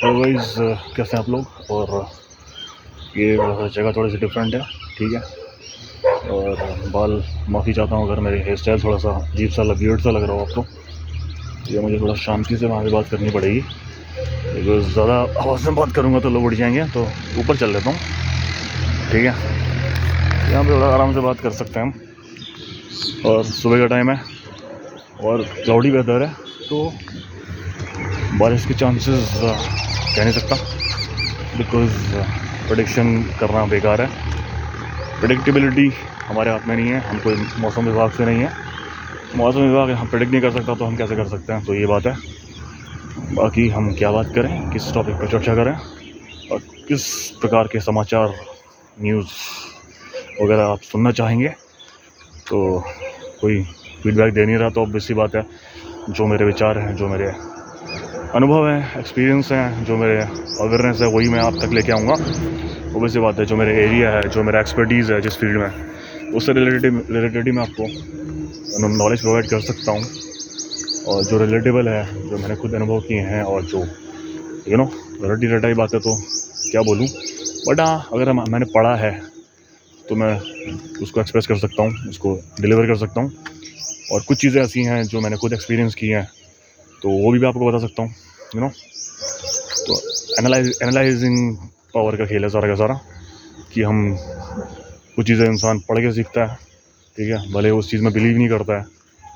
Otherwise कैसे हैं आप लोग। और ये जगह थोड़ी सी डिफरेंट है, ठीक है। और बाल माफ़ी चाहता हूँ अगर मेरे हेयर स्टाइल थोड़ा सा अजीब सा वियर्ड सा लग रहा हो आपको। ये मुझे थोड़ा शांति से वहाँ से बात करनी पड़ेगी, बिकॉज ज़्यादा आवाज़ में बात करूँगा तो लोग उड़ जाएंगे। तो ऊपर चल लेता हूँ, ठीक है। यहाँ पे थोड़ा आराम से बात कर सकते हैं हम। और सुबह का टाइम है और क्लाउडी वेदर है, तो बारिश के चांसेस कह नहीं सकता, बिकॉज प्रेडिक्शन करना बेकार है। प्रेडिक्टेबिलिटी हमारे हाथ में नहीं है, हम कोई मौसम विभाग से नहीं है। मौसम विभाग हम प्रेडिक्ट नहीं कर सकता, तो हम कैसे कर सकते हैं। तो ये बात है। बाकी हम क्या बात करें, किस टॉपिक पर चर्चा करें और किस प्रकार के समाचार न्यूज़ वगैरह आप सुनना चाहेंगे। तो कोई फीडबैक दे नहीं रहा, तो ऑब्वियस सी बात है, जो मेरे विचार हैं, जो मेरे अनुभव हैं, एक्सपीरियंस हैं, जो मेरे अवेयरनेस है, वही मैं आप तक लेके आऊँगा। ऑब्वियस सी बात है, जो मेरे एरिया है, जो मेरा एक्सपर्टीज़ है जिस फील्ड में, उससे रिलेटेड ही मैं आपको नॉलेज प्रोवाइड कर सकता हूँ। और जो रिलेटेबल है, जो मैंने खुद अनुभव किए हैं, और जो रटी रटाई बातें तो क्या बोलूँ। बट हाँ, अगर मैंने पढ़ा है तो मैं उसको एक्सप्रेस कर सकता हूँ, उसको डिलीवर कर सकता हूँ। और कुछ चीज़ें ऐसी हैं जो मैंने खुद एक्सपीरियंस की हैं, तो वो भी मैं आपको बता सकता हूँ। तो एनालाइजिंग पावर का खेल है सारा का सारा, कि हम कुछ चीज़ें इंसान पढ़ के सीखता है, ठीक है। भले उस चीज़ में बिलीव नहीं करता है,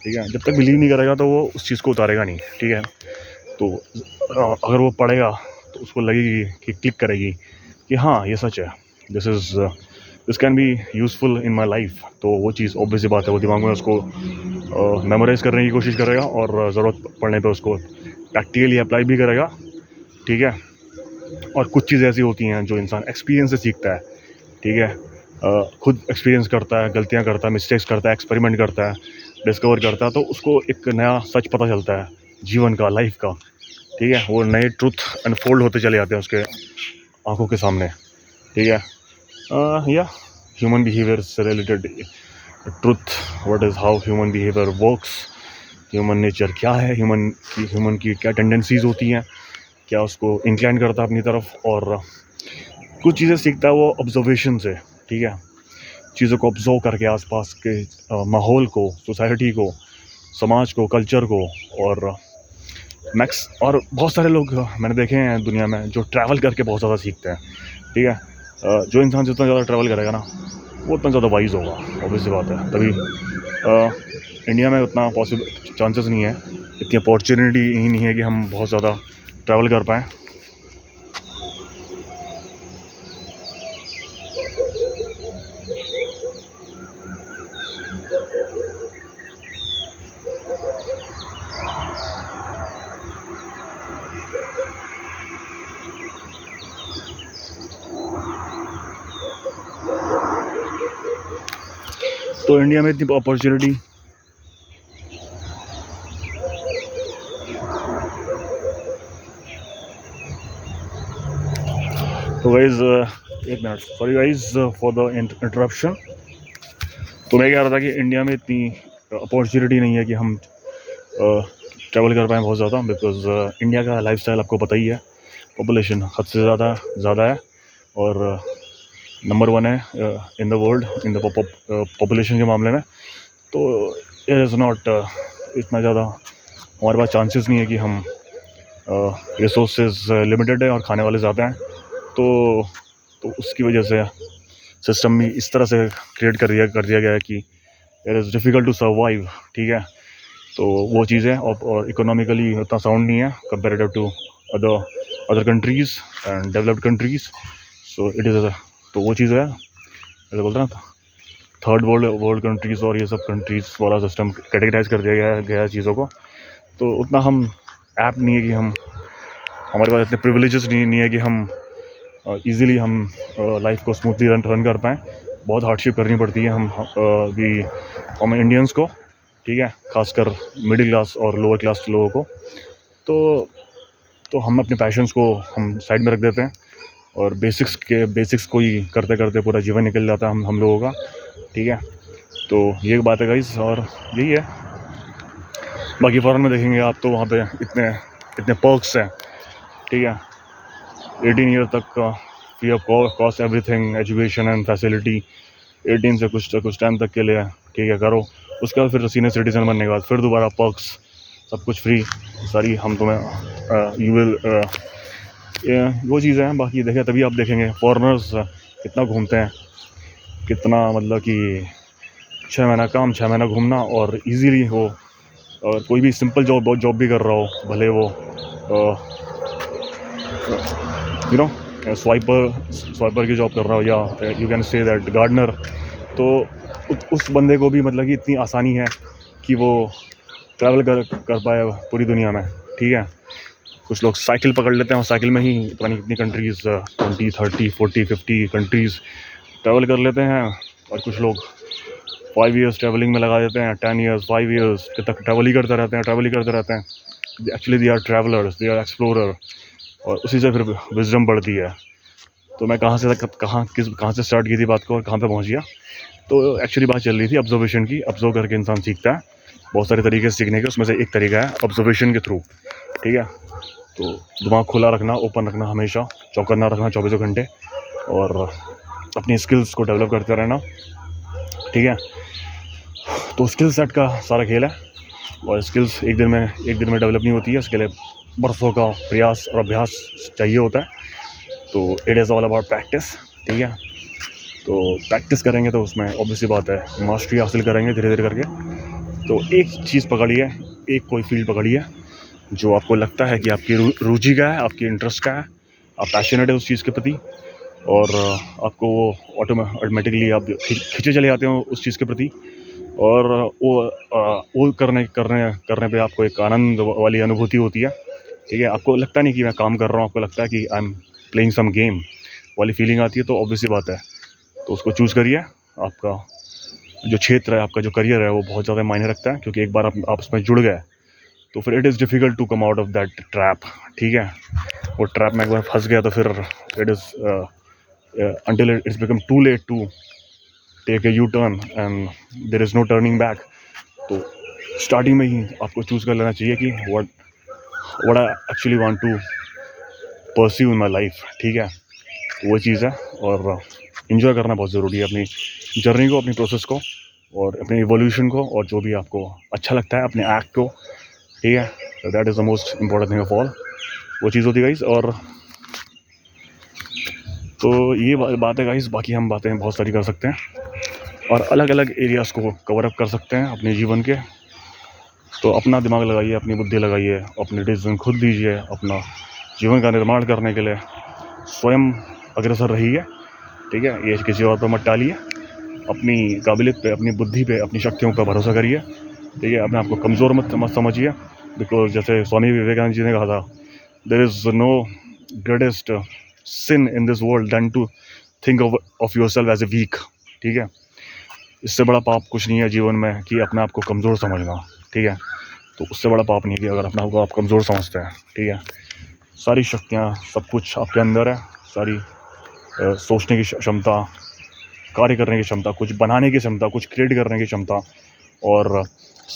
ठीक है। जब तक बिलीव नहीं करेगा तो वो उस चीज़ को उतारेगा नहीं, ठीक है। तो अगर वो पढ़ेगा तो उसको लगेगी कि क्लिक करेगी कि हाँ ये सच है, this can be useful in my life. तो वो चीज़ ऑब्वियस बात है, वो दिमाग में उसको मेमोराइज़ करने की कोशिश करेगा, और ज़रूरत पड़ने पे उसको प्रैक्टिकली अप्लाई भी करेगा, ठीक है। और कुछ चीज़ें ऐसी होती हैं जो इंसान एक्सपीरियंस से सीखता है, ठीक है। खुद एक्सपीरियंस करता है, गलतियाँ करता है, मिस्टेक्स करता है, एक्सपेरिमेंट करता है, डिस्कवर करता है, तो उसको एक नया सच पता चलता है जीवन का, लाइफ का, ठीक है। वो नए ट्रुथ अनफोल्ड होते चले जाते हैं उसके आंखों के सामने, ठीक है। या ह्यूमन बिहेवियर से related truth, what is how human behaviour works, human nature क्या है, ह्यूमन की क्या टेंडेंसीज होती हैं, क्या उसको इंक्लाइन करता है अपनी तरफ। और कुछ चीज़ें सीखता है वो ऑब्जर्वेशन से, ठीक है। चीज़ों को ऑब्जर्व करके, आसपास के माहौल को, सोसाइटी को, समाज को, कल्चर को। और बहुत सारे लोग मैंने देखे हैं दुनिया में जो ट्रैवल करके बहुत ज़्यादा सीखते हैं, ठीक है। जो इंसान जितना ज़्यादा ट्रैवल करेगा ना, वो उतना ज़्यादा वाइज होगा, ऑब्वियस सी बात है। तभी इंडिया में उतना पॉसिबल चांसेस नहीं है, इतनी अपॉर्चुनिटी ही नहीं है कि हम बहुत ज़्यादा ट्रैवल कर पाएँ। तो इंडिया में इतनी अपॉर्चुनिटी तो गाइज, एक minute, sorry guys for the interruption. तो मैं कह रहा था कि इंडिया में इतनी अपॉर्चुनिटी नहीं है कि हम ट्रैवल कर पाएँ बहुत ज़्यादा, बिकॉज इंडिया का लाइफस्टाइल आपको पता ही है। पॉपुलेशन हद से ज़्यादा है, और नंबर 1 है इन the world in the population के मामले में। तो इट इज़ नॉट इतना ज़्यादा हमारे पास चांसेस नहीं है कि हम रिसोर्सेज लिमिटेड है और खाने वाले ज़्यादा हैं। तो उसकी वजह से सिस्टम भी इस तरह से क्रिएट कर दिया गया है कि it is difficult to survive, ठीक है। तो वो चीज़ें, और इकोनॉमिकली उतना साउंड नहीं है comparative to other countries and developed countries. So it is, तो वो चीज़ है, ऐसे बोल रहा था। थर्ड वर्ल्ड कंट्रीज़ और ये सब कंट्रीज़ वाला सिस्टम कैटेगराइज कर दिया गया है चीज़ों को। तो उतना हम ऐप नहीं है कि हमारे पास इतने प्रिविलेजेस नहीं है कि हम ईज़िली हम लाइफ को स्मूथली रन कर पाएँ। बहुत हार्डशिप करनी पड़ती है हम इंडियंस को, ठीक है, खासकर मिडिल क्लास और लोअर क्लास लोगों को। तो हम अपने पैशंस को हम साइड में रख देते हैं और बेसिक्स को ही करते करते पूरा जीवन निकल जाता है हम लोगों का, ठीक है। तो ये बात है गाइस, और यही है। बाकी फ़ॉरेन में देखेंगे आप तो वहाँ पे इतने पर्क्स हैं, ठीक है। 18 ईयर तक का free of cost everything, education and facility. 18 से कुछ टाइम तक के लिए, ठीक है, करो। उसके बाद फिर सीनियर सिटीज़न बनने के बाद फिर दोबारा पर्क्स, सब कुछ फ्री, सारी हम तुम्हें यू विल वो चीज़ें हैं। बाकी देखें तभी आप देखेंगे फॉरेनर्स कितना घूमते हैं, कितना मतलब कि 6 महीना काम 6 महीना घूमना, और इजीली हो। और कोई भी सिंपल जॉब भी कर रहा हो, भले वो स्वाइपर की जॉब कर रहा हो, या you can say that gardener, तो उस बंदे को भी मतलब कि इतनी आसानी है कि वो ट्रैवल कर पाए पूरी दुनिया में, ठीक है। कुछ लोग साइकिल पकड़ लेते हैं और साइकिल में ही पता नहीं कितनी कंट्रीज़ 20, 30, 40, 50 कंट्रीज़ ट्रैवल कर लेते हैं। और कुछ लोग 5 ईयर्स ट्रैवलिंग में लगा देते हैं, 10 ईयर्स 5 ईयर्स तक ट्रैवल ही करते रहते हैं। Actually they are travellers, they are explorer, और उसी से फिर विजडम बढ़ती है। तो मैं कहाँ से स्टार्ट की थी बात को और कहाँ पे पहुँच गया। तो एक्चुअली बात चल रही थी ऑब्जर्वेशन की। ऑब्जर्व करके इंसान सीखता है। बहुत सारे तरीके से सीखने के, उसमें से एक तरीका है ऑब्जर्वेशन के थ्रू, ठीक है। तो दिमाग खुला रखना, ओपन रखना, हमेशा चौकन्ना रखना 24 घंटे, और अपनी स्किल्स को डेवलप करते रहना, ठीक है। तो स्किल सेट का सारा खेल है, और स्किल्स एक दिन में डेवलप नहीं होती है। इसके लिए बरसों का प्रयास और अभ्यास चाहिए होता है। तो it is all about practice, ठीक है। तो प्रैक्टिस करेंगे तो उसमें ऑब्वियसली बात है मास्टरी हासिल करेंगे धीरे धीरे करके। तो एक चीज़ पकड़िए, एक कोई फील्ड पकड़िए जो आपको लगता है कि आपकी रुचि का है, आपकी इंटरेस्ट का है, आप पैशनेट है उस चीज़ के प्रति, और आपको वो ऑटोमेटिकली आप खींचे चले जाते हो उस चीज़ के प्रति। और वो करने पे आपको एक आनंद वाली अनुभूति होती है, ठीक है। आपको लगता नहीं कि मैं काम कर रहा हूँ, आपको लगता है कि I am playing some game वाली फीलिंग आती है। तो ऑब्वियसली बात है, तो उसको चूज़ करिए। आपका जो क्षेत्र है, आपका जो करियर है, वो बहुत ज़्यादा मायने रखता है, क्योंकि एक बार आप उसमें जुड़ गए तो फिर it is difficult to come out of that trap, ठीक है। वो ट्रैप में एक बार फंस गया तो फिर it is until it's become too late to take a U-turn and there is no turning back। तो स्टार्टिंग में ही आपको चूज़ कर लेना चाहिए कि what I actually want to pursue in my life, ठीक है। तो वो चीज़ है, और इन्जॉय करना बहुत ज़रूरी है अपनी जर्नी को, अपनी प्रोसेस को, और अपने इवोल्यूशन को, और जो भी आपको अच्छा लगता है अपने एक्ट को, ठीक है। तो that is the most important thing of all, वो चीज़ होती है गाइस। और तो ये बात है गाइस। बाकी हम बातें बहुत सारी कर सकते हैं और अलग अलग एरियाज़ को कवर अप कर सकते हैं अपने जीवन के। तो अपना दिमाग लगाइए, अपनी बुद्धि लगाइए, अपने डिसीजन खुद लीजिए। अपना जीवन का निर्माण करने के लिए स्वयं अग्रसर रहिए, ठीक है। ये किसी और पर मत टालिए। अपनी काबिलियत पे, अपनी बुद्धि पे, अपनी शक्तियों पर भरोसा करिए, ठीक है। अपने आप को कमज़ोर मत समझिए, बिकॉज जैसे स्वामी विवेकानंद जी ने कहा था, there is no greatest sin in this world than to think of yourself as a weak, ठीक है। इससे बड़ा पाप कुछ नहीं है जीवन में कि अपने आप को कमज़ोर समझना, ठीक है। तो उससे बड़ा पाप नहीं है कि अगर अपने आप को आप कमज़ोर समझते हैं, ठीक है। सारी शक्तियाँ, सब कुछ आपके अंदर है, सारी सोचने की क्षमता, कार्य करने की क्षमता, कुछ बनाने की क्षमता, कुछ क्रिएट करने की क्षमता, और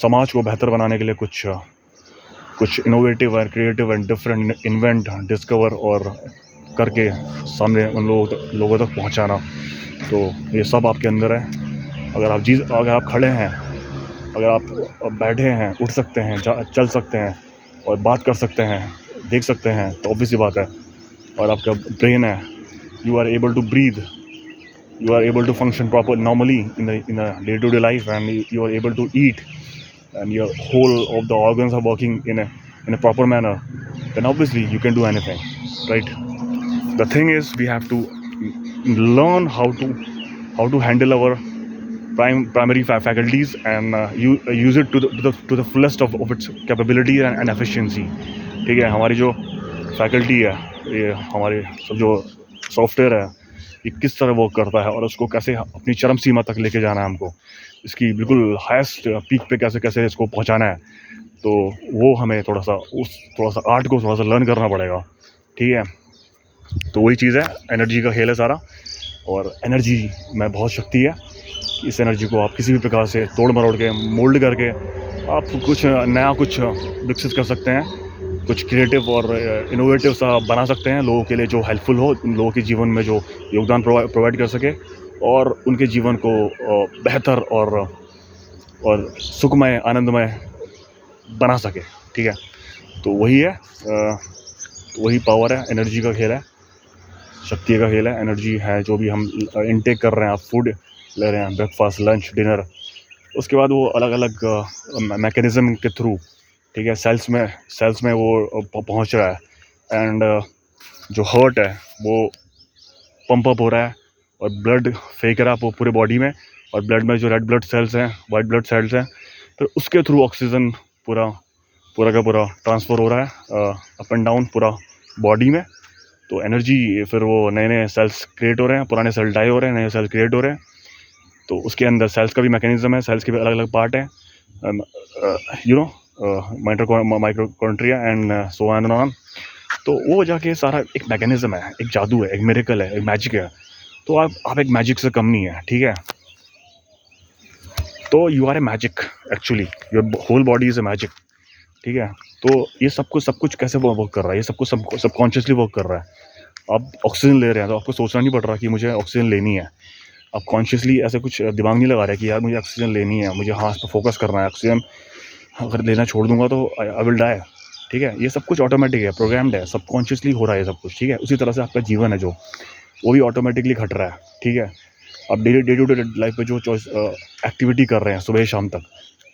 समाज को बेहतर बनाने के लिए कुछ innovative and creative and different invent, discover और करके सामने उन लोगों तक पहुंचाना। तो ये सब आपके अंदर है। अगर आप खड़े हैं, अगर आप बैठे हैं, उठ सकते हैं, चल सकते हैं और बात कर सकते हैं, देख सकते हैं, तो ऑब्वियसली बात है। और आपका ब्रेन है, you are able to breathe, you are able to function proper normally in a day-to-day life, and you are able to eat, and your whole of the organs are working in a proper manner, then obviously you can do anything, right? The thing is, we have to learn how to handle our primary faculties and use it to the fullest of its capability and efficiency. ठीक है, हमारी जो faculty है, ये हमारे सब जो software है, ये किस तरह वर्क करता है और उसको कैसे अपनी चरम सीमा तक लेके जाना है हमको, इसकी बिल्कुल हाईएस्ट पीक पे कैसे कैसे इसको पहुंचाना है, तो वो हमें थोड़ा सा आर्ट को थोड़ा सा लर्न करना पड़ेगा। ठीक है, तो वही चीज़ है, एनर्जी का खेल है सारा, और एनर्जी में बहुत शक्ति है। इस एनर्जी को आप किसी भी प्रकार से तोड़ मरोड़ के, मोल्ड करके आप कुछ नया कुछ विकसित कर सकते हैं, कुछ क्रिएटिव और इनोवेटिव सा बना सकते हैं, लोगों के लिए जो हेल्पफुल हो, लोगों के जीवन में जो योगदान प्रोवाइड कर सके और उनके जीवन को बेहतर और सुखमय, आनंदमय बना सके। ठीक है, तो वही है, वही पावर है, एनर्जी का खेल है, शक्ति का खेल है। एनर्जी है जो भी हम इनटेक कर रहे हैं, आप फूड ले रहे हैं, ब्रेकफास्ट, लंच, डिनर, उसके बाद वो अलग अलग मैकेनिज्म के थ्रू, ठीक है, सेल्स में वो पहुंच रहा है, एंड जो हर्ट है वो पंप अप हो रहा है और ब्लड फेंक रहा है पूरे बॉडी में, और ब्लड में जो रेड ब्लड सेल्स हैं, वाइट ब्लड सेल्स हैं, फिर उसके थ्रू ऑक्सीजन पूरा का पूरा ट्रांसफ़र हो रहा है अप एंड डाउन पूरा बॉडी में। तो एनर्जी, फिर वो नए सेल्स क्रिएट हो रहे हैं, पुराने सेल डाई हो रहे हैं, नए सेल क्रिएट हो रहे हैं। तो उसके अंदर सेल्स का भी मैकेनिज्म है, सेल्स के भी अलग अलग पार्ट हैं, mitochondria and so on and on. तो वो जाके सारा एक मैकेनिज्म है, एक जादू है, एक मिरेकल है, एक मैजिक है। तो आप एक मैजिक से कम नहीं है। ठीक है, तो you are a magic, actually your whole body is a magic. ठीक है, तो ये सब कुछ कैसे वर्क कर रहा है, ये सब कुछ सबकॉन्शियसली वर्क कर रहा है। आप ऑक्सीजन ले रहे हैं तो आपको सोचना नहीं पड़ रहा कि मुझे ऑक्सीजन लेनी है। आप कॉन्शियसली ऐसे कुछ दिमाग नहीं लगा रहे कि यार मुझे ऑक्सीजन लेनी है, मुझे हाथ पर फोकस करना है, ऑक्सीजन अगर लेना छोड़ दूंगा तो आई विल डाई। ठीक है, ये सब कुछ ऑटोमेटिक है, प्रोग्राम्ड है, सबकॉन्शियसली हो रहा है ये सब कुछ। ठीक है, उसी तरह से आपका जीवन है जो, वो भी ऑटोमेटिकली घट रहा है। ठीक है, आप डे टू डे लाइफ में जो चॉइस एक्टिविटी कर रहे हैं सुबह शाम तक,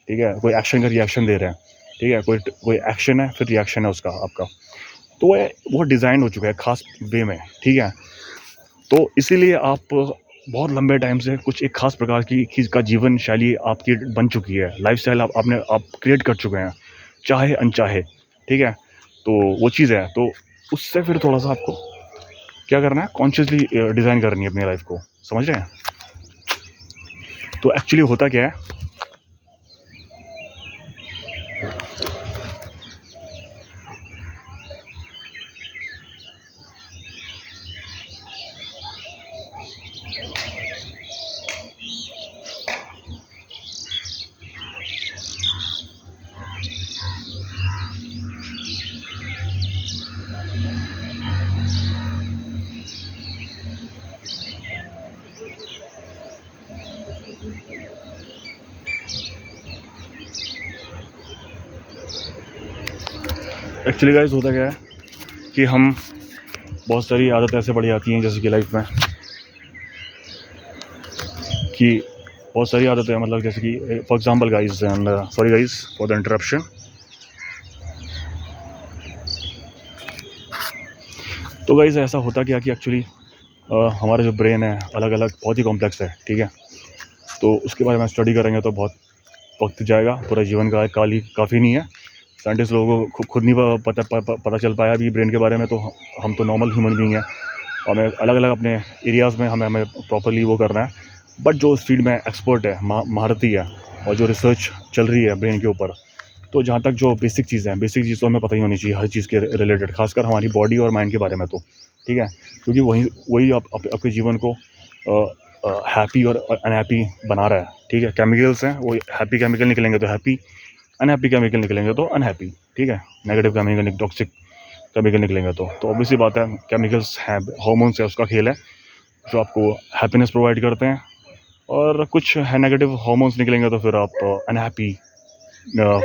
ठीक है, कोई एक्शन का रिएक्शन दे रहे हैं, ठीक है, कोई एक्शन है फिर रिएक्शन है उसका आपका, तो वो डिज़ाइन हो चुका है खास वे में। ठीक है, तो इसीलिए आप बहुत लंबे टाइम से कुछ एक खास प्रकार की का जीवन शैली आपकी बन चुकी है, लाइफस्टाइल आप क्रिएट कर चुके हैं, चाहे अनचाहे। ठीक है, तो वो चीज़ है, तो उससे फिर थोड़ा सा आपको क्या करना है, कॉन्शियसली डिज़ाइन करनी है अपनी लाइफ को, समझ रहे हैं। तो एक्चुअली होता क्या है, एक्चुअली गाइस होता क्या है कि हम बहुत सारी आदतें ऐसे पड़ जाती हैं जैसे कि लाइफ में, कि बहुत सारी आदतें, मतलब जैसे कि for example guys, and sorry guys for the interruption. तो गाइस ऐसा होता क्या कि एक्चुअली हमारा जो ब्रेन है अलग अलग बहुत ही कॉम्प्लेक्स है। ठीक है, तो उसके बारे में स्टडी करेंगे तो बहुत वक्त जाएगा, पूरा जीवन का काफ़ी नहीं है। साइंटिस्ट लोगों को खुद नहीं पता चल पाया अभी ब्रेन के बारे में, तो हम तो नॉर्मल ह्यूमन बीइंग हैं, और हमें अलग अलग अपने एरियाज़ में हमें प्रॉपरली वो करना है। बट जो इस फील्ड में एक्सपर्ट है, महारती है, और जो रिसर्च चल रही है ब्रेन के ऊपर, तो जहाँ तक जो बेसिक चीज़ तो हमें पता ही होनी चाहिए हर चीज़ के रिलेटेड, खासकर हमारी बॉडी और माइंड के बारे में। तो ठीक है, क्योंकि वही आपके जीवन को हैप्पी और अनहैप्पी बना रहा है। ठीक है, केमिकल्स हैं, वो हैप्पी केमिकल निकलेंगे तो हैप्पी, अनहैप्पी केमिकल निकलेंगे तो अनहैप्पी। ठीक है, नेगेटिव केमिकल, टॉक्सिक केमिकल निकलेंगे तो ऑब्वियसली बात है, केमिकल्स हैं, हार्मोन्स है, उसका खेल है जो आपको हैप्पीनेस प्रोवाइड करते हैं, और कुछ है नेगेटिव हार्मोन्स निकलेंगे तो फिर आप अनहैप्पी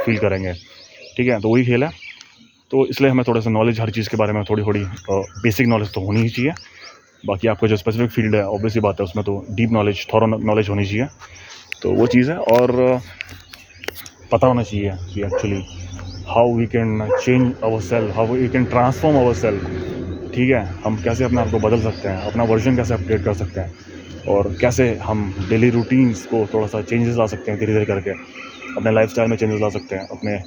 फील करेंगे। ठीक है, तो वही खेल है। तो इसलिए हमें थोड़ा सा नॉलेज हर चीज़ के बारे में थोड़ी बेसिक नॉलेज तो होनी ही चाहिए। बाकी आपको जो स्पेसिफिक फील्ड है ऑब्वियसली बात है, उसमें तो डीप नॉलेज, थॉरो नॉलेज होनी चाहिए। तो वो चीज़ है, और पता होना चाहिए कि actually how we can change our self, how we can transform our self. ठीक है, हम कैसे अपने आप को बदल सकते हैं, अपना वर्जन कैसे अपडेट कर सकते हैं। और कैसे हम डेली रूटीन्स को थोड़ा सा चेंजेस ला सकते हैं धीरे धीरे करके, अपने लाइफस्टाइल में चेंजेस ला सकते हैं, अपने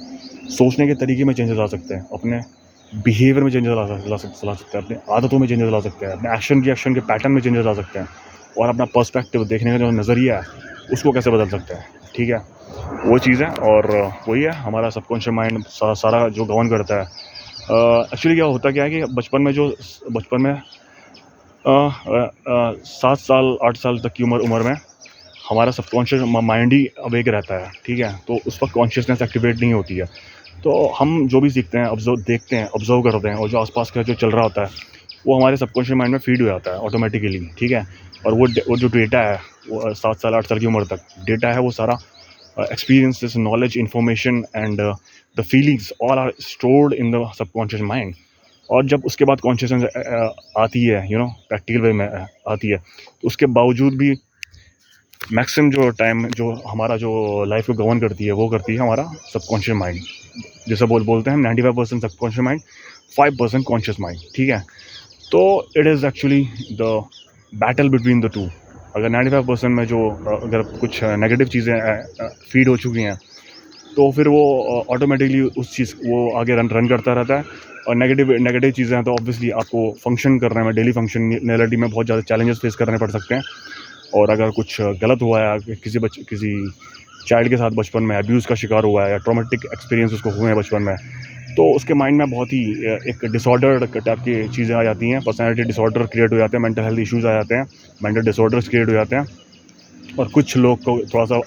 सोचने के तरीके में चेंजेस ला सकते हैं, अपने बिहेवियर में चेंजेस ला सकते हैं, अपनी आदतों में चेंजेस ला सकते हैं, अपने एक्शन के पैटर्न में चेंजेस ला सकते हैं, और अपना पर्सपेक्टिव देखने का जो नज़रिया है उसको कैसे बदल सकते हैं। ठीक है, वो चीज़ है। और वही है हमारा सबकॉन्शियस माइंड सारा जो गवर्न करता है। एक्चुअली क्या है कि बचपन में 7 साल 8 साल तक की उम्र में हमारा सबकॉन्शियस माइंड ही अवेक रहता है। ठीक है, तो उस वक्त कॉन्शियसनेस एक्टिवेट नहीं होती है, तो हम जो भी सीखते हैं, देखते हैं, ऑब्जर्व करते हैं, और जो आसपास का जो चल रहा होता है वो हमारे सबकॉन्शियस माइंड में फीड हो जाता है ऑटोमेटिकली। ठीक है, और वो जो डेटा है वो 7 साल 8 साल की उम्र तक डेटा है, वो सारा experiences, knowledge, information and the feelings all are stored in the subconscious mind। और जब उसके बाद कॉन्शियसनेस आती है, प्रैक्टिकल वे में आती है, तो उसके बावजूद भी मैक्सिमम जो टाइम जो हमारा जो लाइफ को गवर्न करती है वो करती है हमारा सबकॉन्शियस माइंड। जैसे बोलते हैं हम 95% सबकॉन्शियस माइंड, 5% कॉन्शियस माइंड। ठीक है, तो it is actually the battle between the two. अगर 95% में जो अगर कुछ नेगेटिव चीज़ें फीड हो चुकी हैं, तो फिर वो ऑटोमेटिकली उस चीज़ वो आगे रन करता रहता है। और नेगेटिव चीज़ें हैं तो ऑब्वियसली आपको फंक्शन करने में, डेली फंक्शनैलिटी में बहुत ज़्यादा चैलेंजेस फेस करने पड़ सकते हैं। और अगर कुछ गलत हुआ है, किसी चाइल्ड के साथ बचपन में अब्यूज़ का शिकार हुआ है, या ट्रॉमेटिक एक्सपीरियंस उसको हुए हैं बचपन में, तो उसके माइंड में बहुत ही एक डिसऑर्डर टाइप की चीज़ें आ जाती हैं, पर्सनैलिटी डिसऑर्डर क्रिएट हो जाते हैं, मेंटल हेल्थ इश्यूज़ आ जाते हैं, मेंटल डिसऑर्डर्स क्रिएट हो जाते हैं। और कुछ लोग को थोड़ा सा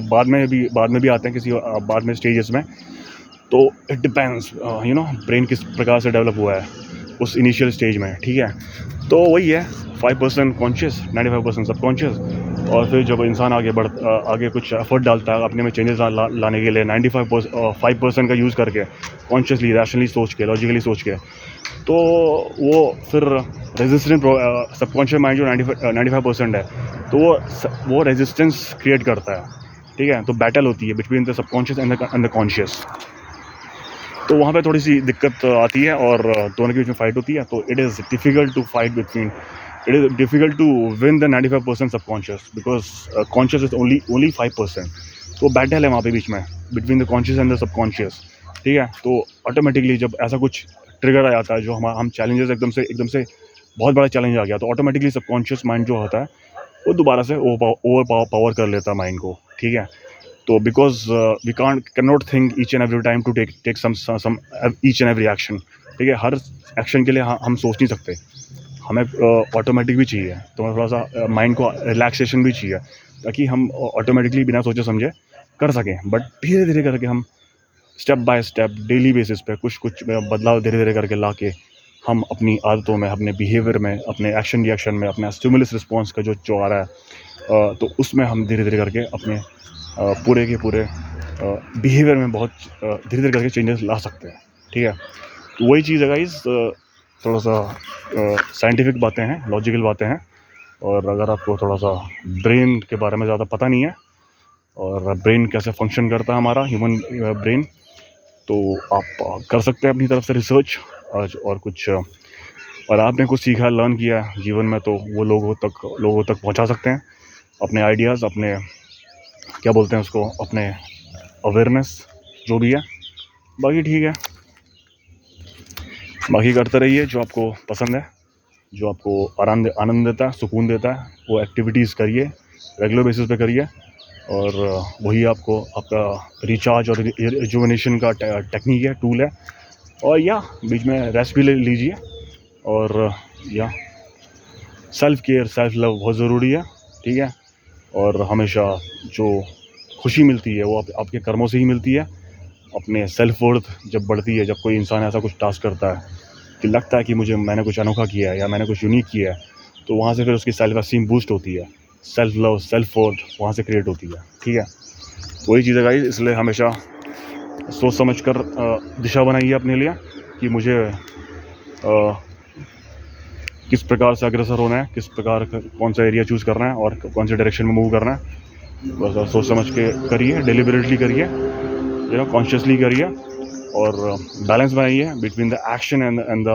बाद में भी आते हैं किसी बाद में स्टेजेस में। तो इट डिपेंड्स ब्रेन किस प्रकार से डेवलप हुआ है उस इनिशियल स्टेज में। ठीक है, तो वही है 5% कॉन्शियस, 95% सबकॉन्शियस। और फिर जब इंसान आगे कुछ एफर्ट डालता है अपने में चेंजेस लाने के लिए, 5% का यूज़ करके, कॉन्शियसली, रैशनली सोच के, लॉजिकली सोच के, तो वो फिर रेजिस्टेंस सबकॉन्शियस माइंड जो 95% है, तो वो रेजिस्टेंस क्रिएट करता है। ठीक है, तो बैटल होती है between the subconscious and the conscious. तो वहाँ पे थोड़ी सी दिक्कत आती है और दोनों के बीच में फाइट होती है। तो it is difficult to win the 95% subconscious, because conscious is only 5%। तो बैटल है वहाँ पे बीच में between the conscious and the subconscious. ठीक है, तो ऑटोमेटिकली जब ऐसा कुछ ट्रिगर आ जाता है, जो हम चैलेंजेस एकदम से बहुत बड़ा चैलेंज आ गया, तो ऑटोमेटिकली सबकॉन्शियस माइंड जो होता है वो दोबारा से ओवर पावर कर लेता है माइंड को। ठीक है, तो because we can not think each and every time to take some each and every action. ठीक है, हर एक्शन के लिए हम सोच नहीं सकते, हमें ऑटोमेटिक भी चाहिए, तो हमें थोड़ा सा माइंड को रिलैक्सेशन भी चाहिए, ताकि हम ऑटोमेटिकली बिना सोचे समझे कर सकें। बट धीरे धीरे करके हम step by step daily basis पे कुछ बदलाव धीरे धीरे करके ला के हम अपनी आदतों में, अपने बिहेवियर में, अपने एक्शन रिएक्शन में, अपने स्टिमुलस रिस्पॉन्स का जो आ रहा है, तो उसमें हम धीरे धीरे करके अपने पूरे के पूरे बिहेवियर में बहुत धीरे धीरे करके चेंजेस ला सकते हैं। ठीक है, तो वही चीज़ है गाइस, थोड़ा सा साइंटिफिक बातें हैं, लॉजिकल बातें हैं। और अगर आपको थोड़ा सा ब्रेन के बारे में ज़्यादा पता नहीं है और ब्रेन कैसे फंक्शन करता है हमारा ह्यूमन ब्रेन, तो आप कर सकते हैं अपनी तरफ से रिसर्च और कुछ, और आपने कुछ सीखा, लर्न किया जीवन में, तो वो लोगों तक पहुंचा सकते हैं अपने आइडियाज़, अपने क्या बोलते हैं उसको, अपने अवेयरनेस जो भी है। बाकी ठीक है, बाकी करते रहिए जो आपको पसंद है, जो आपको आनंद देता है, सुकून देता है, वो एक्टिविटीज़ करिए, रेगुलर बेसिस पे करिए। और वही आपका रिचार्ज और रिजुविनेशन का टेक्निक है, टूल है। और या बीच में रेस्ट भी ले लीजिए। और या सेल्फ केयर, सेल्फ लव बहुत ज़रूरी है। ठीक है, और हमेशा जो खुशी मिलती है वो आपके कर्मों से ही मिलती है। अपने सेल्फ वर्थ जब बढ़ती है, जब कोई इंसान ऐसा कुछ टास्क करता है कि लगता है कि मैंने कुछ अनोखा किया है या मैंने कुछ यूनिक किया है, तो वहाँ से फिर उसकी सेल्फ एस्टीम बूस्ट होती है, सेल्फ लव, सेल्फ वर्थ वहाँ से क्रिएट होती है। ठीक है, तो वही चीज़ है गाइस, इसलिए हमेशा सोच समझ कर दिशा बनाइए अपने लिए कि मुझे किस प्रकार से अग्रसर होना है, किस प्रकार कौन सा एरिया चूज़ करना है और कौन से डायरेक्शन में मूव करना है। बस सोच समझ के करिए, डिलिबरेटली करिए, कॉन्शियसली करिए, और बैलेंस बनाइए between the action and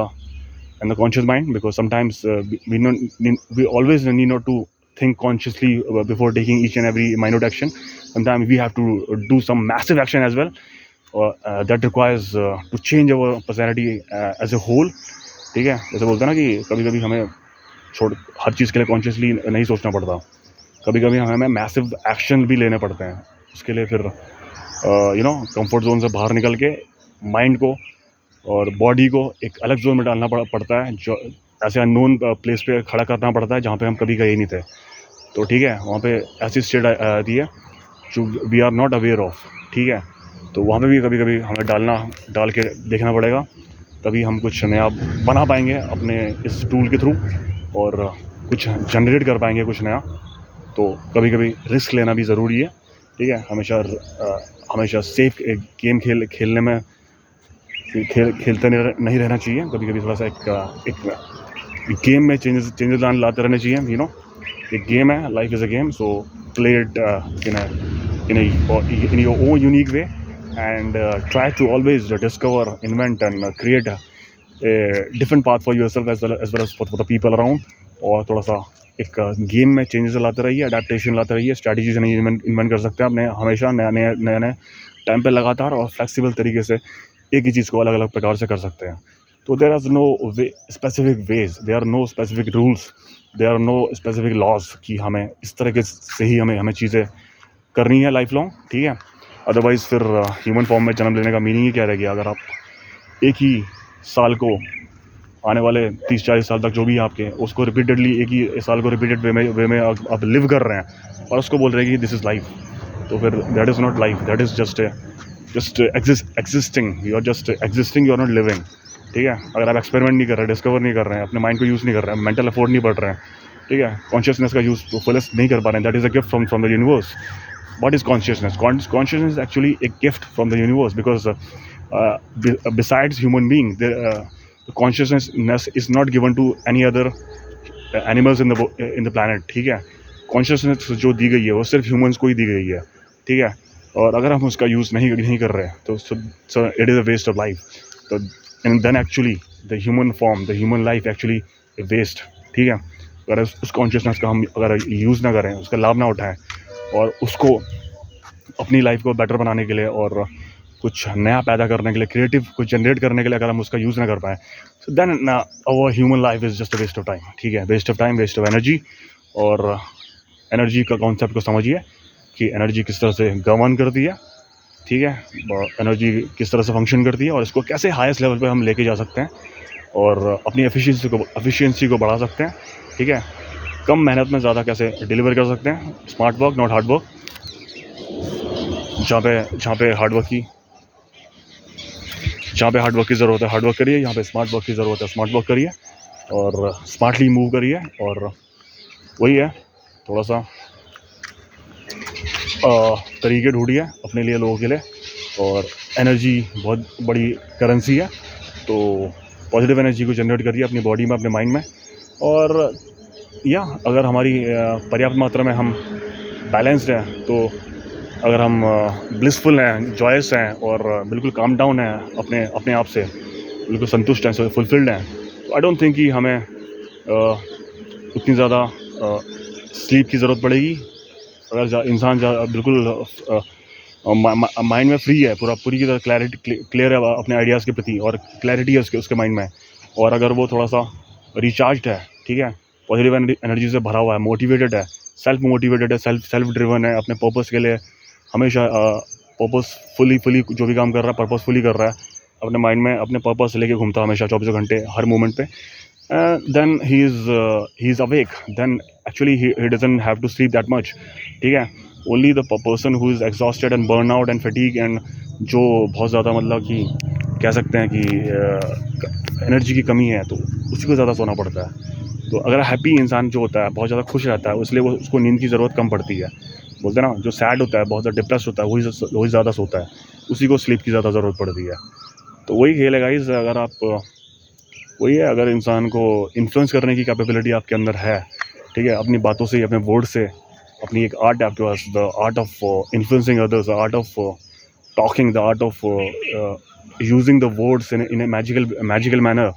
the conscious mind, because sometimes we always need not to think consciously before taking each and every minute action. Sometimes we have to do some massive action as well, that requires to change our personality as a whole. ठीक है, जैसे बोलते हैं ना कि कभी कभी हमें हर चीज़ के लिए कॉन्शियसली नहीं सोचना पड़ता, कभी कभी हमें मैसिव एक्शन भी लेने पड़ते हैं। उसके लिए फिर कंफर्ट जोन से बाहर निकल के माइंड को और बॉडी को एक अलग जोन में डालना पड़ता है, जो ऐसे अननोन प्लेस पे खड़ा करना पड़ता है जहाँ पे हम कभी गए नहीं थे। तो ठीक है, वहाँ पे ऐसी स्टेट आती है जो we are not aware of. ठीक है, तो वहाँ पे भी कभी कभी हमें डाल के देखना पड़ेगा, तभी हम कुछ नया बना पाएंगे अपने इस टूल के थ्रू और कुछ जनरेट कर पाएंगे कुछ नया। तो कभी कभी रिस्क लेना भी ज़रूरी है। ठीक है, हमेशा सेफ गेम खेलने में खेलते नहीं रहना चाहिए। कभी कभी थोड़ा सा एक गेम में चेंजेस लाते रहने चाहिए। एक गेम है, life is a game, so play it in your own unique way and try to always discover, invent and create a different path for yourself as well as for the people around। और थोड़ा सा एक game में changes लाते रहिए, adaptation लाते रहिए, strategies नहीं invent कर सकते हैं अपने हमेशा नए टाइम पे लगातार और फ्लेक्सिबल तरीके से एक ही चीज़ को अलग अलग प्रकार से कर सकते हैं। तो there is no specific ways, there are no specific rules, there are no specific laws कि हमें इस तरीके से ही हमें चीज़ें करनी है लाइफ लॉन्ग। ठीक है, अदरवाइज़ फिर ह्यूमन फॉर्म में जन्म लेने का मीनिंग ही क्या रह गया। अगर आप एक ही साल को आने वाले 30-40 साल तक जो भी आपके, उसको रिपीटेडली एक ही साल को रिपीटेड वे में आप लिव कर रहे हैं और उसको बोल रहे हैं कि दिस इज़ लाइफ, तो फिर that is not life, that is just existing. You are just existing, you are not living. ठीक है, अगर आप एक्सपेरिमेंट नहीं कर रहे, डिस्कवर नहीं कर रहे हैं, अपने माइंड को यूज़ नहीं कर रहे हैं, मेंटल एफर्ट नहीं बढ़ रहे हैं, ठीक है, कॉन्शियसनेस का यूज़ फुलेस्ट नहीं कर पा रहे हैं, that is a gift from the universe. What is consciousness? Consciousness is actually a gift from the universe because besides human being, the consciousness is not given to any other animals in the planet। ठीक है, consciousness जो दी गई है वो सिर्फ humans को ही दी गई है। ठीक है, और अगर हम उसका यूज़ नहीं कर रहे हैं तो so it is a waste of life। तो and then actually the human form, the human life actually a waste। ठीक है, अगर उस कॉन्शियसनेस का हम अगर यूज़ ना करें, उसका लाभ ना उठाएं और उसको अपनी लाइफ को बेटर बनाने के लिए और कुछ नया पैदा करने के लिए, क्रिएटिव कुछ जनरेट करने के लिए अगर हम उसका यूज़ ना कर पाएँ, so then our human life is just a waste of time. ठीक है, waste of time, waste of energy. और एनर्जी का कॉन्सेप्ट को समझिए कि एनर्जी किस तरह से गवर्न करती है। ठीक है, एनर्जी किस तरह से फंक्शन करती है और इसको कैसे हाईएस्ट लेवल पे हम लेके जा सकते हैं और अपनी एफिशिएंसी को बढ़ा सकते हैं। ठीक है, कम मेहनत में ज़्यादा कैसे डिलीवर कर सकते हैं। Smart work not hard work. जहाँ पे हार्ड वर्क की ज़रूरत है हार्ड वर्क करिए, यहाँ पे स्मार्ट वर्क की ज़रूरत है स्मार्ट वर्क करिए और स्मार्टली मूव करिए। और वही है, थोड़ा सा तरीके ढूंढिए अपने लिए, लोगों के लिए। और एनर्जी बहुत बड़ी करेंसी है, तो पॉजिटिव एनर्जी को जनरेट करिए अपनी बॉडी में, अपने माइंड में। और अगर हमारी पर्याप्त मात्रा में हम बैलेंस्ड हैं, तो अगर हम ब्लिसफुल हैं, जॉयस हैं और बिल्कुल काम डाउन हैं अपने आप से, बिल्कुल संतुष्ट हैं, फुलफिल्ड हैं, तो आई डोंट थिंक कि हमें उतनी ज़्यादा स्लीप की ज़रूरत पड़ेगी। अगर इंसान बिल्कुल माइंड में फ्री है, पूरी की तरह क्लियर है अपने आइडियाज़ के प्रति और क्लैरिटी है उसके माइंड में, और अगर वो थोड़ा सा रिचार्ज्ड है, ठीक है, पॉजिटिव एनर्जी से भरा हुआ है, मोटिवेटेड है, सेल्फ मोटिवेटेड है, सेल्फ ड्रिवन है, अपने पर्पस के लिए हमेशा पर्पसफुली जो भी काम कर रहा है पर्पसफुली कर रहा है, अपने माइंड में अपने पर्पस लेके घूमता है हमेशा 24 घंटे हर मोमेंट पे, then he is awake, then actually he doesn't have to sleep that much। ठीक है, only the person who is exhausted and burn out and fatigue and जो बहुत ज़्यादा मतलब कि कह सकते हैं कि एनर्जी की कमी है, तो उसी को ज़्यादा सोना पड़ता है। तो अगर हैप्पी इंसान जो होता है, बहुत ज़्यादा खुश रहता है, इसलिए उसको नींद की ज़रूरत कम पड़ती है। बोलते हैं ना, जो सैड होता है, बहुत ज़्यादा डिप्रेस होता है, वही ज़्यादा सोता है, उसी को स्लीप की ज़्यादा ज़रूरत पड़ती है। तो वही खेल है गाइस। अगर इंसान को इन्फ्लुएंस करने की कैपेबिलिटी आपके अंदर है, ठीक है, अपनी बातों से, अपने वर्ड से, अपनी एक आर्ट है आपके पास, the art of influencing others, the art of talking, the art of using the words in a magical manner,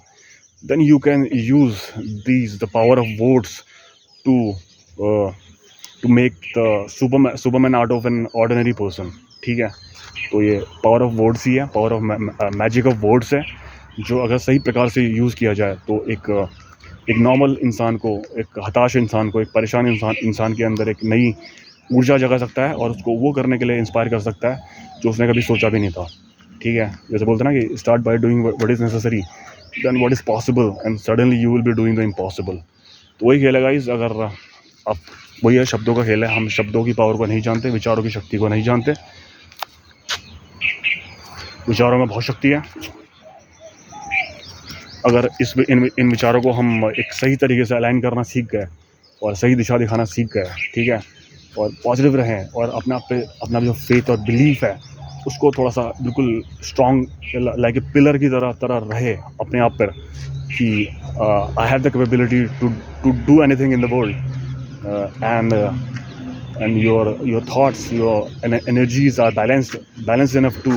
then you can use the power of words to to make the superman out of an ordinary person, ठीक है। तो ये power of words ही है, power of magic of words है, जो अगर सही प्रकार से यूज़ किया जाए तो एक नॉर्मल इंसान को, एक हताश इंसान को, एक परेशान इंसान के अंदर एक नई ऊर्जा जगा सकता है और उसको वो करने के लिए इंस्पायर कर सकता है जो उसने कभी सोचा भी नहीं था, ठीक है। जैसे बोलते हैं ना कि start by doing what is necessary then what is possible and suddenly you will be doing the impossible. तो वही खेल है गाइस, अगर आप, वही है, शब्दों का खेल है। हम शब्दों की पावर को नहीं जानते, विचारों की शक्ति को नहीं जानते। विचारों में बहुत शक्ति है। अगर इन विचारों को हम एक सही तरीके से अलाइन करना सीख गए और सही दिशा दिखाना सीख गए, ठीक है, और पॉजिटिव रहें और अपने आप पे अपना जो फेथ और बिलीफ है उसको थोड़ा सा बिल्कुल स्ट्रॉन्ग लाइक ए पिलर की तरह रहे अपने आप पर कि I have the capability to do anything in the world and your thoughts, your energies are balanced enough to,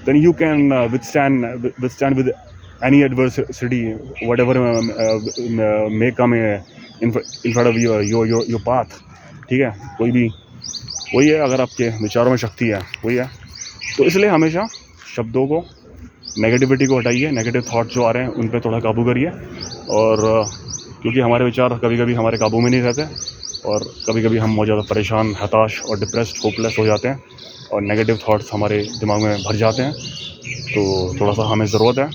then you can withstand with any adversity, whatever may come in front of your path, ठीक है। कोई भी वही है, अगर आपके विचारों में शक्ति है वही है। तो इसलिए हमेशा शब्दों को, नेगेटिविटी को हटाइए, नेगेटिव थॉट जो आ रहे हैं उन पर थोड़ा काबू करिए। और क्योंकि हमारे विचार कभी कभी हमारे काबू में नहीं रहते और कभी कभी हम बहुत ज़्यादा परेशान, हताश और डिप्रेस्ड, होपलेस हो जाते हैं और नेगेटिव थॉट्स हमारे दिमाग में भर जाते हैं। तो थोड़ा सा हमें ज़रूरत है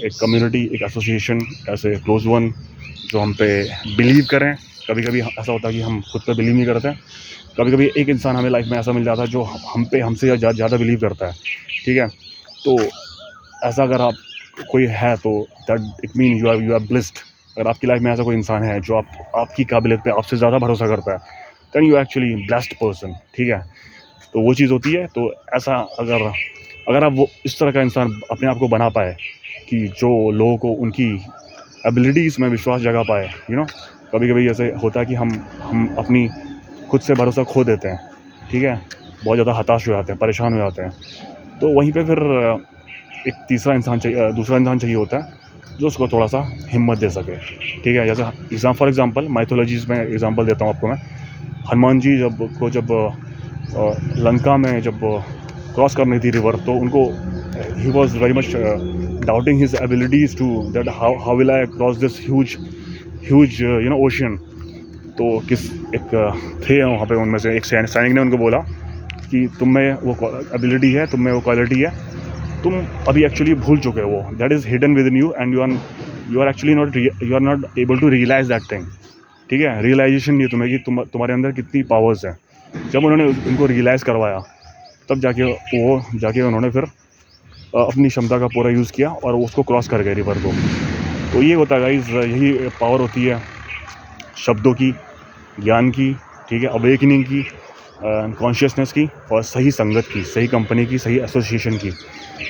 एक कम्युनिटी, एक एसोसिएशन, ऐसे क्लोज वन जो हम पे बिलीव करें। कभी कभी ऐसा होता है कि हम खुद पे बिलीव नहीं करते हैं। कभी कभी एक इंसान हमें लाइफ में ऐसा मिल जाता है जो हमसे ज़्यादा बिलीव करता है, ठीक है। तो ऐसा अगर आप कोई है तो that it mean you are blessed. अगर आपकी लाइफ में ऐसा कोई इंसान है जो आपकी काबिलियत पे आपसे ज़्यादा भरोसा करता है, then you actually blessed person, ठीक है। तो वो चीज़ होती है। तो ऐसा अगर आप वो इस तरह का इंसान अपने आप को बना पाए कि जो लोगों को उनकी एबिलिटीज़ में विश्वास जगा पाए, कभी कभी ऐसे होता है कि हम अपनी खुद से भरोसा खो देते हैं, ठीक है, बहुत ज़्यादा हताश हो जाते हैं, परेशान हो जाते हैं। तो वहीं पे फिर एक दूसरा इंसान चाहिए होता है जो उसको थोड़ा सा हिम्मत दे सके, ठीक है। जैसे फॉर एग्जांपल माइथोलॉजीज़ में एग्जांपल देता हूँ आपको मैं। हनुमान जी जब लंका में जब क्रॉस करनी थी रिवर, तो उनको ही was very much doubting his abilities to that how will I cross this huge ocean. तो थे वहाँ पे, उनमें से एक सैनिक ने उनको बोला कि तुम में वो एबिलिटी है, तुम में वो क्वालिटी है, तुम अभी एक्चुअली भूल चुके हो, that is hidden within you and you are actually not able to realise that thing, ठीक है। रियलाइजेशन नहीं है तुम्हें कि तुम्हारे अंदर कितनी पावर्स हैं। जब उन्होंने उनको रियलाइज़ करवाया तब जाके उन्होंने फिर अपनी क्षमता का पूरा यूज़ किया और उसको क्रॉस कर गए रिवर को। तो ये होता है गाइस, यही पावर होती है शब्दों की, ज्ञान की, ठीक है, अवेकनिंग की, कॉन्शियसनेस की और सही संगत की, सही कंपनी की, सही एसोसिएशन की।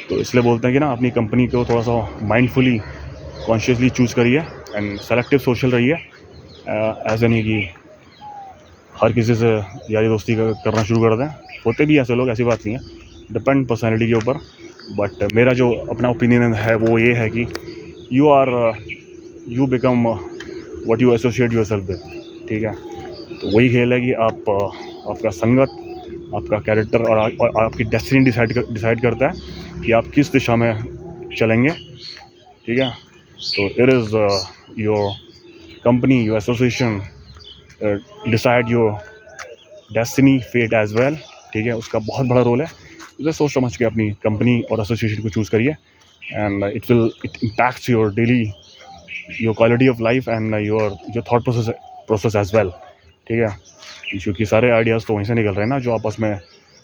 तो इसलिए बोलते हैं कि ना अपनी कंपनी को थोड़ा सा माइंडफुली, कॉन्शियसली चूज़ करिए एंड सेलेक्टिव सोशल रहिए। ऐसा नहीं कि हर किसी से यारी दोस्ती करना शुरू कर दें। होते भी ऐसे लोग, ऐसी बात नहीं है, डिपेंड पर्सनैलिटी के ऊपर। बट मेरा जो अपना ओपिनियन है वो ये है कि you become what you associate yourself with, ठीक है। तो वही खेल है कि आपका संगत, आपका कैरेक्टर और आपकी डेस्टिनी डिसाइड करता है कि आप किस दिशा में चलेंगे, ठीक है। तो it is your company, your association decide your destiny, fate as well, ठीक है। उसका बहुत बड़ा रोल है। इसे सोच समझ के अपनी कंपनी और एसोसिएशन को चूज़ करिए and it impacts your daily, your quality of life and your thought process as well, ठीक है। क्योंकि सारे आइडियाज़ तो वहीं से निकल रहे हैं ना, जो आपस में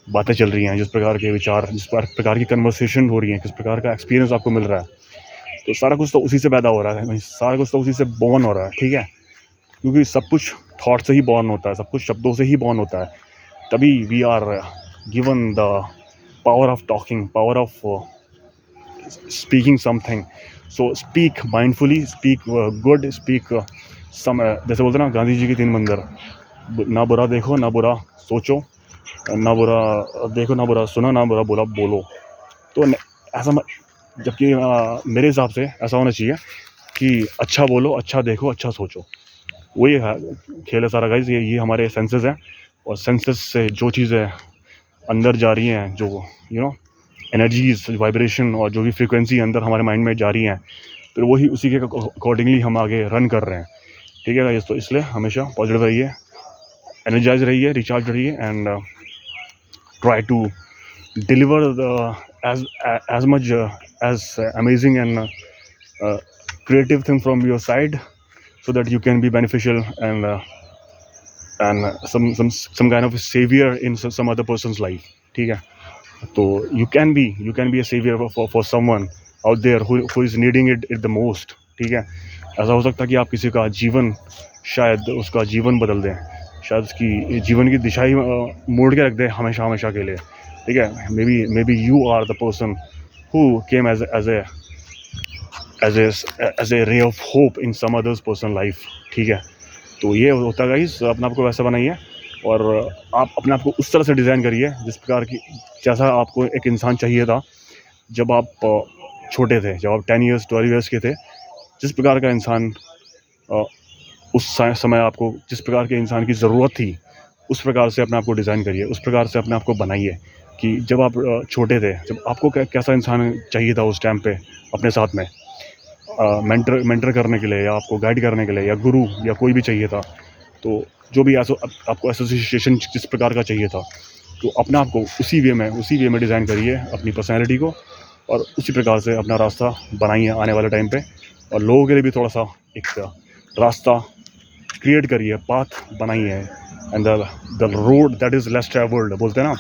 बातें चल रही हैं, जिस प्रकार के विचार, जिस प्रकार की कन्वर्सेशन हो रही है, किस प्रकार का एक्सपीरियंस आपको मिल रहा है, तो सारा कुछ तो उसी से पैदा हो रहा है, सारा कुछ तो उसी से बॉर्न हो रहा है, ठीक है। क्योंकि सब कुछ थॉट से ही बॉर्न होता है, सब कुछ शब्दों से ही बॉर्न होता है। तभी we are given the power of talking, power of speaking something. So speak mindfully, speak good, speak some, जैसे बोलते हैं ना गांधी जी की 3 मंदिर, ना बुरा देखो, ना बुरा सोचो, ना बुरा देखो, ना बुरा सुनो, ना बुरा बोलो। तो ऐसा जबकि मेरे हिसाब से ऐसा होना चाहिए कि अच्छा बोलो, अच्छा देखो, अच्छा सोचो, वही है खेल है सारा गाइस। ये हमारे सेंसेस हैं, और सेंसेस से जो चीज़ें अंदर जा रही हैं, जो एनर्जीज, वाइब्रेशन और जो भी फ्रीक्वेंसी अंदर हमारे माइंड में जा रही हैं, फिर वही उसी के अकॉर्डिंगली हम आगे रन कर रहे हैं। ठीक है गाइस, तो इसलिए हमेशा पॉजिटिव रहिए, एनर्जाइज रहिए, रिचार्ज रहिए, and try to deliver as much as amazing and creative thing from your side, so that you can be beneficial and some kind of a savior in some other person's life. ठीक है, तो you can be a savior for someone out there who is needing it the most. ठीक है, ऐसा हो सकता है कि आप किसी का जीवन, शायद उसका जीवन बदल दें, शायद उसकी जीवन की दिशा ही मोड़ के रख दें हमेशा हमेशा के लिए। ठीक है, maybe you are the person who came as a ray of hope in some others person life. ठीक है, तो ये होता है गाइस, अपने आप को वैसा बनाइए, और आप अपने आप को उस तरह से डिज़ाइन करिए जिस प्रकार की, जैसा आपको एक इंसान चाहिए था जब आप छोटे थे, जब आप 10 ईयर्स 12 ईयर्स के थे। जिस प्रकार का इंसान उस समय आपको, जिस प्रकार के इंसान की ज़रूरत थी, उस प्रकार से अपने आप को डिज़ाइन करिए, उस प्रकार से अपने आप को बनाइए कि जब आप छोटे थे, जब आपको कैसा इंसान चाहिए था उस टाइम पे अपने साथ में, मेंटर करने के लिए, या आपको गाइड करने के लिए, या गुरु, या कोई भी चाहिए था। तो जो भी आपको एसोसिएशन जिस प्रकार का चाहिए था, तो अपने आप को उसी वे में डिज़ाइन करिए अपनी पर्सनैलिटी को, और उसी प्रकार से अपना रास्ता बनाइए आने वाले टाइम पे, और लोगों के लिए भी थोड़ा सा एक रास्ता क्रिएट करिए, पाथ बनाइए। And the road that is less travelled, बोलते हैं ना,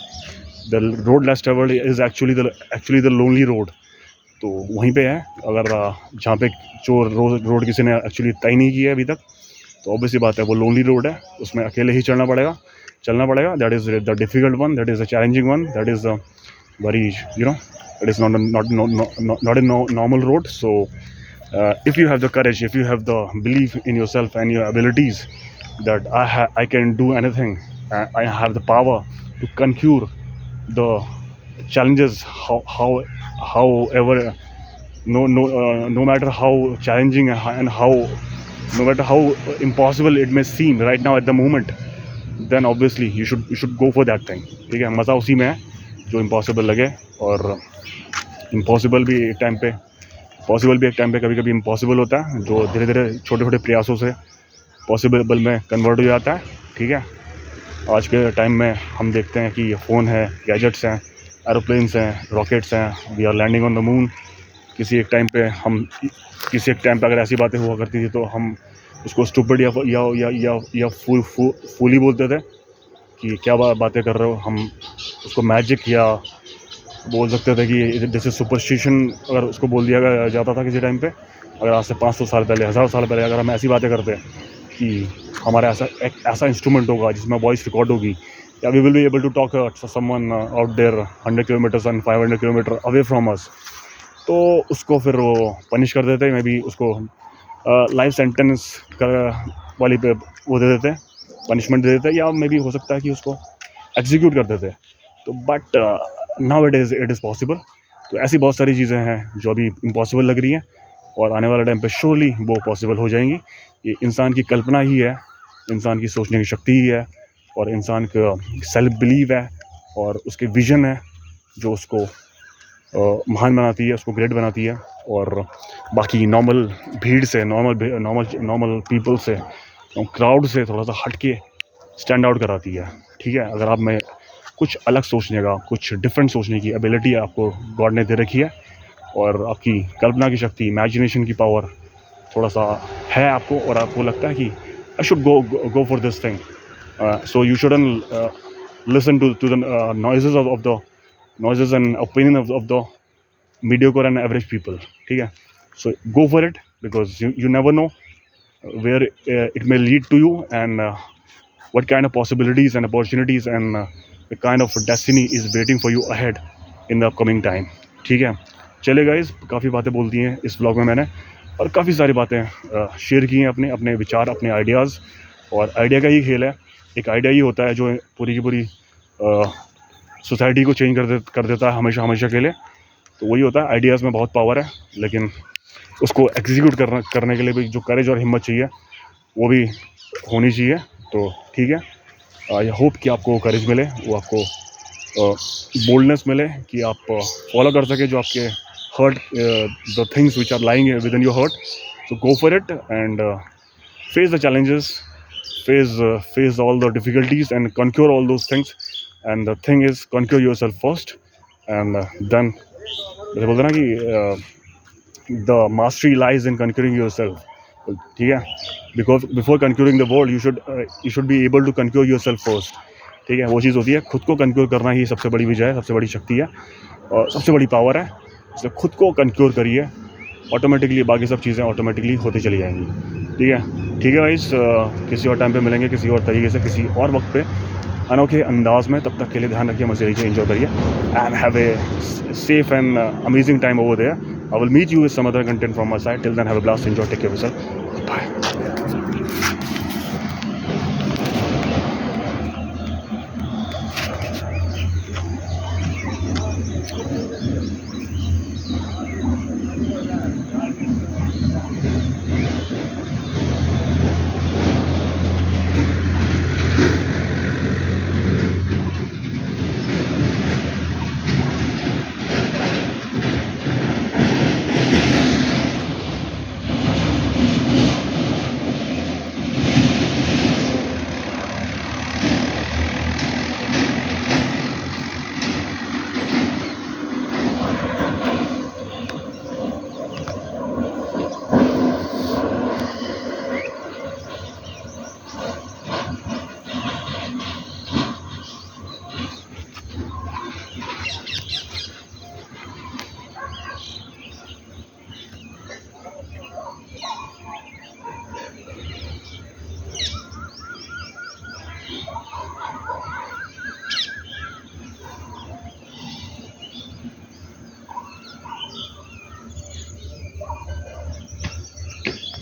the road less travelled is actually the lonely road. तो वहीं पे है, अगर जहाँ पे जो रोड किसी ने एक्चुअली तय नहीं किया है अभी तक, तो ऑब्वियसली बात है वो लोनली रोड है, उसमें अकेले ही चलना पड़ेगा। That is the difficult one, that is the challenging one, that is the very it is not a normal road. So if you have the courage, if you have the belief in yourself and your abilities, that I can do anything, I have the power to conquer the challenges, however, no matter how challenging and no matter how impossible it may seem right now at the moment, then obviously you should go for that thing. ठीक है, मज़ा उसी में है जो impossible लगे, और impossible भी एक टाइम पे कभी कभी इम्पॉसिबल होता है, जो धीरे धीरे छोटे छोटे प्रयासों से पॉसिबल में कन्वर्ट हो जाता है। ठीक है, आज के टाइम में हम देखते हैं कि फ़ोन है, गैजेट्स हैं, एरोप्लेन्स हैं, रॉकेट्स हैं, we are landing on the moon. किसी एक टाइम पे अगर ऐसी बातें हुआ करती थी तो हम उसको स्टूपिड या फूली बोलते थे कि क्या बातें कर रहे हो। हम उसको मैजिक या बोल सकते थे कि जैसे सुपरस्टिशन अगर उसको बोल दिया जाता था किसी टाइम पे। अगर आज से 500 साल पहले, 1000 साल पहले अगर हम ऐसी बातें करते कि हमारा ऐसा इंस्ट्रूमेंट होगा जिसमें वॉइस रिकॉर्ड होगी, या we will be able to talk someone out there 100 kilometres and 500 kilometre away from us, तो उसको फिर वो पनिश कर देते, मे बी उसको लाइफ सेंटेंस वाली पे वो दे देते, पनिशमेंट दे देते, या मे बी हो सकता है कि उसको एग्जीक्यूट कर देते। तो but now it is possible. तो ऐसी बहुत सारी चीज़ें हैं जो अभी इम्पॉसिबल लग रही हैं, और आने वाले टाइम पे श्योरली वो पॉसिबल हो जाएंगी। ये इंसान की कल्पना ही है, इंसान की सोचने की शक्ति ही है, और इंसान का सेल्फ बिलीव है, और उसके विजन है जो उसको महान बनाती है, उसको ग्रेट बनाती है, और बाकी नॉर्मल भीड़ से, नॉर्मल पीपल से, क्राउड से थोड़ा सा हट के स्टैंड आउट कराती है। ठीक है, अगर आप में कुछ अलग सोचने का, कुछ डिफरेंट सोचने की एबिलिटी आपको गॉड ने दे रखी है, और आपकी कल्पना की शक्ति, इमेजिनेशन की पावर थोड़ा सा है आपको, और आपको लगता है कि I should go for this thing, so you shouldn't listen to the noises and opinion of the mediocre and average people. ठीक है, so go for it, because you never know where it may lead to you, and what kind of possibilities and opportunities and the kind of destiny is waiting for you ahead in the upcoming time. ठीक है, चले guys, काफ़ी बातें बोल दी हैं इस blog में मैंने, और काफ़ी सारी बातें शेयर की हैं, अपने विचार, अपने आइडियाज़। और आइडिया का ही खेल है, एक आइडिया ही होता है जो पूरी की पूरी सोसाइटी को चेंज कर देता है हमेशा के लिए। तो वही होता है, आइडियाज़ में बहुत पावर है, लेकिन उसको एग्जीक्यूट करने के लिए भी जो करेज और हिम्मत चाहिए, वो भी होनी चाहिए। तो ठीक है, आई होप कि आपको करेज मिले, वो आपको बोल्डनेस मिले कि आप फॉलो कर सके जो आपके heart, the things which are lying within your heart. So go for it and face the challenges, face all the difficulties and conquer all those things. And the thing is, conquer yourself first, and then जैसे बोलते हैं ना कि the mastery lies in conquering yourself, ठीक है? Because before conquering the world, you should be able to conquer yourself first, ठीक है? वो चीज़ होती है, खुद को कंक्योर करना ही सबसे बड़ी विजय है, सबसे बड़ी शक्ति है और सबसे बड़ी पावर है। इसलिए खुद को कंक्योर करिए, ऑटोमेटिकली बाकी सब चीज़ें ऑटोमेटिकली होती चली जाएंगी। ठीक है गाइस, किसी और टाइम पे मिलेंगे, किसी और तरीके से, किसी और वक्त पे, अनोखे अंदाज में। तब तक के लिए ध्यान रखिए, मजे लीजिए, एंजॉय करिए and have a safe and amazing time over there. I will meet you with some other content from my side. Till then have a blast, enjoy, take care of yourself, bye.